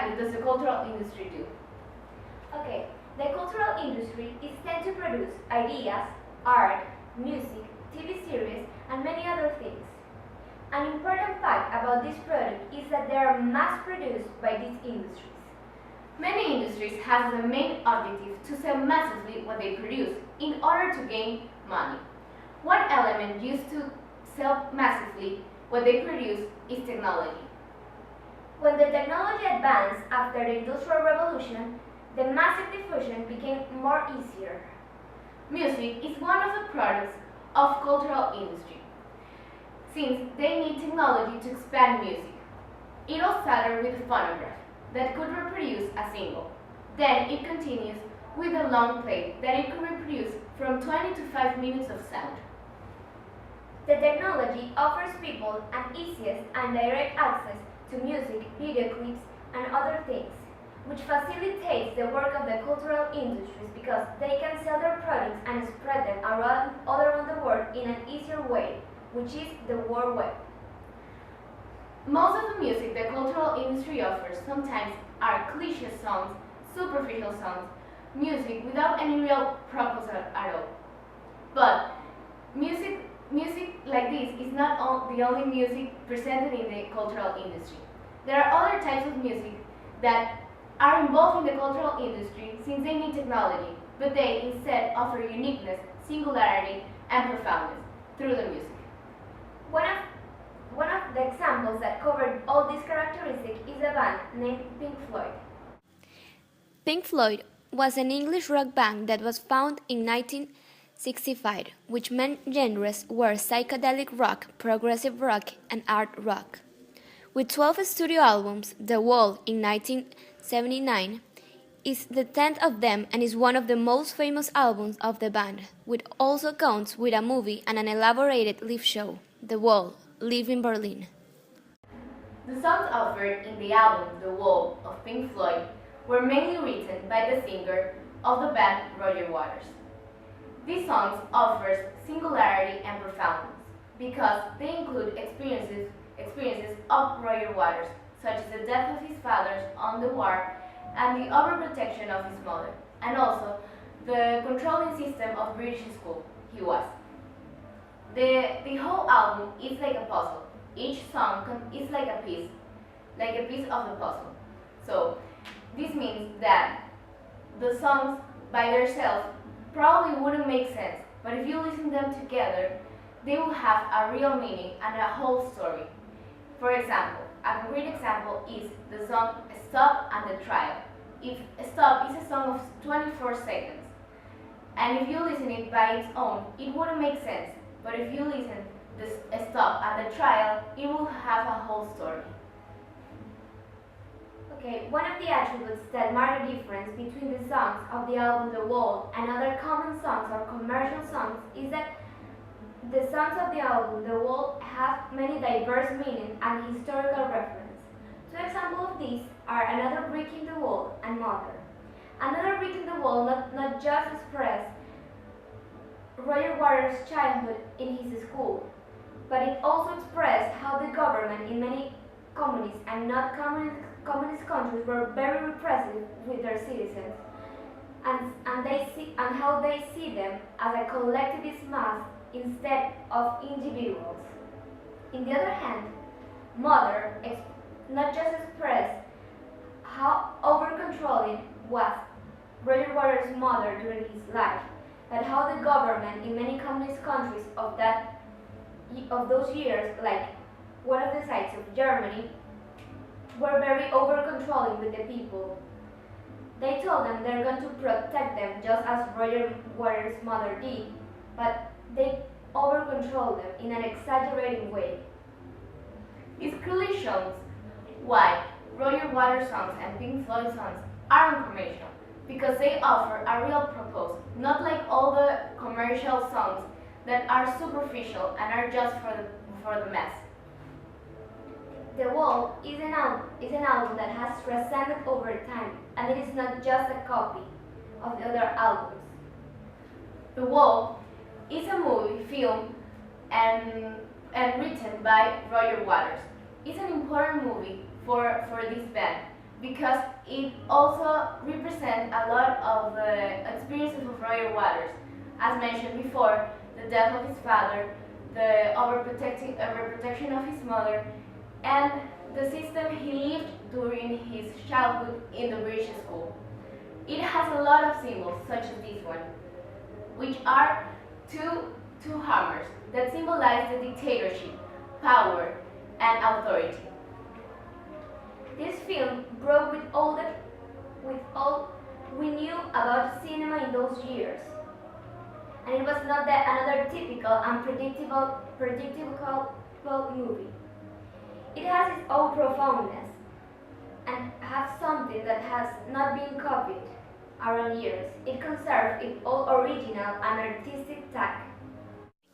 exactly does the cultural industry do? Okay, the cultural industry is tend to produce ideas, art, music, TV series, and many other things. An important fact about this product is that they are mass-produced by these industries. Many industries have as a main objective to sell massively what they produce in order to gain money. One element used to sell massively what they produce is technology. When the technology advanced after the Industrial Revolution, the massive diffusion became more easier. Music is one of the products of cultural industry, since they need technology to expand music. It all started with a phonograph that could reproduce a single. Then it continues with a long play that it could reproduce from 20 to 5 minutes of sound. The technology offers people an easiest and direct access to music, video clips, and other things, which facilitates the work of the cultural industries because they can sell their products and spread them all around the world in an easier way, which is the World Web. Most of the music the cultural industry offers sometimes are cliché songs, superficial songs, music without any real purpose at all. But music like this is not the only music presented in the cultural industry. There are other types of music that are involved in the cultural industry since they need technology, but they instead offer uniqueness, singularity, and profoundness through the music. One of the examples that covered all these characteristics is a band named Pink Floyd. Pink Floyd was an English rock band that was founded in 1965, which main genres were psychedelic rock, progressive rock, and art rock. With 12 studio albums, The Wall in 1979 is the 10th of them and is one of the most famous albums of the band, which also counts with a movie and an elaborated live show, The Wall, Live in Berlin. The songs offered in the album The Wall of Pink Floyd were mainly written by the singer of the band, Roger Waters. These songs offer singularity and profoundness because they include experiences of Roger Waters, such as the death of his father on the war and the overprotection of his mother, and also the controlling system of British school he was. The whole album is like a puzzle. Each song is like a piece of the puzzle. So this means that the songs by themselves probably wouldn't make sense, but if you listen them together, they will have a real meaning and a whole story. For example, a concrete example is the song Stop and the Trial. If Stop is a song of 24 seconds, and if you listen it by its own, it wouldn't make sense. But if you listen the Stop and the Trial, it will have a whole story. Okay, one of the attributes that mark the difference between the songs of the album The Wall and other common songs or commercial songs is that the songs of the album The Wall have many diverse meanings and historical reference. Two examples of these are Another Brick in the Wall and Mother. Another Brick in the Wall not just express Roger Waters' childhood in his school, but it also expressed how the government in many communist and not communist countries were very repressive with their citizens, and how they see them as a collectivist mass instead of individuals. In the other hand, Mother not just expressed how over-controlling was Roger Waters' mother during his life, but how the government in many communist countries of those years, like one of the sites of Germany, were very over-controlling with the people. They told them they're going to protect them just as Roger Waters' mother did, but they over-controlled them in an exaggerating way. This clearly shows why Roger Waters songs and Pink Floyd songs are informational, because they offer a real purpose, not like all the commercial songs that are superficial and are just for the mass. The Wall is an album that has transcended over time, and it is not just a copy of the other albums. The Wall is a movie, film, and written by Roger Waters. It's an important movie for this band because it also represents a lot of experiences of Roger Waters. As mentioned before, the death of his father, the overprotection of his mother, and the system he lived during his childhood in the British school. It has a lot of symbols, such as this one, which are two hammers that symbolize the dictatorship, power, and authority. This film broke with all we knew about cinema in those years, and it was not another typical and predictable movie. It has its own profoundness and has something that has not been copied around years. It conserved its own original and artistic tag.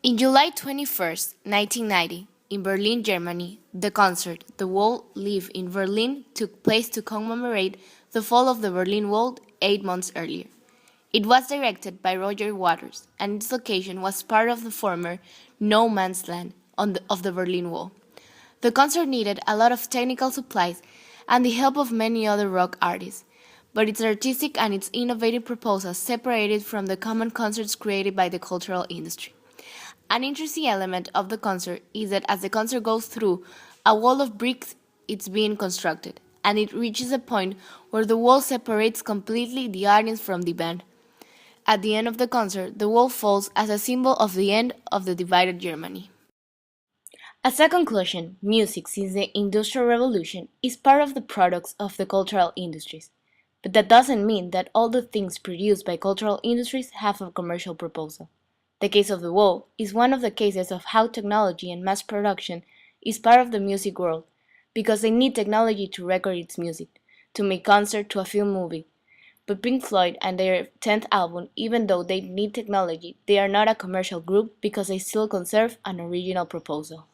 In July 21st, 1990, in Berlin, Germany, the concert The Wall Live in Berlin took place to commemorate the fall of the Berlin Wall 8 months earlier. It was directed by Roger Waters, and its location was part of the former no man's land of the Berlin Wall. The concert needed a lot of technical supplies and the help of many other rock artists, but its artistic and its innovative proposals separated from the common concerts created by the cultural industry. An interesting element of the concert is that as the concert goes through a wall of bricks, it's being constructed, and it reaches a point where the wall separates completely the audience from the band. At the end of the concert, the wall falls as a symbol of the end of the divided Germany. As a conclusion, music since the Industrial Revolution is part of the products of the cultural industries. But that doesn't mean that all the things produced by cultural industries have a commercial proposal. The case of the wall is one of the cases of how technology and mass production is part of the music world, because they need technology to record its music, to make concert to a film movie. But Pink Floyd and their 10th album, even though they need technology, they are not a commercial group because they still conserve an original proposal.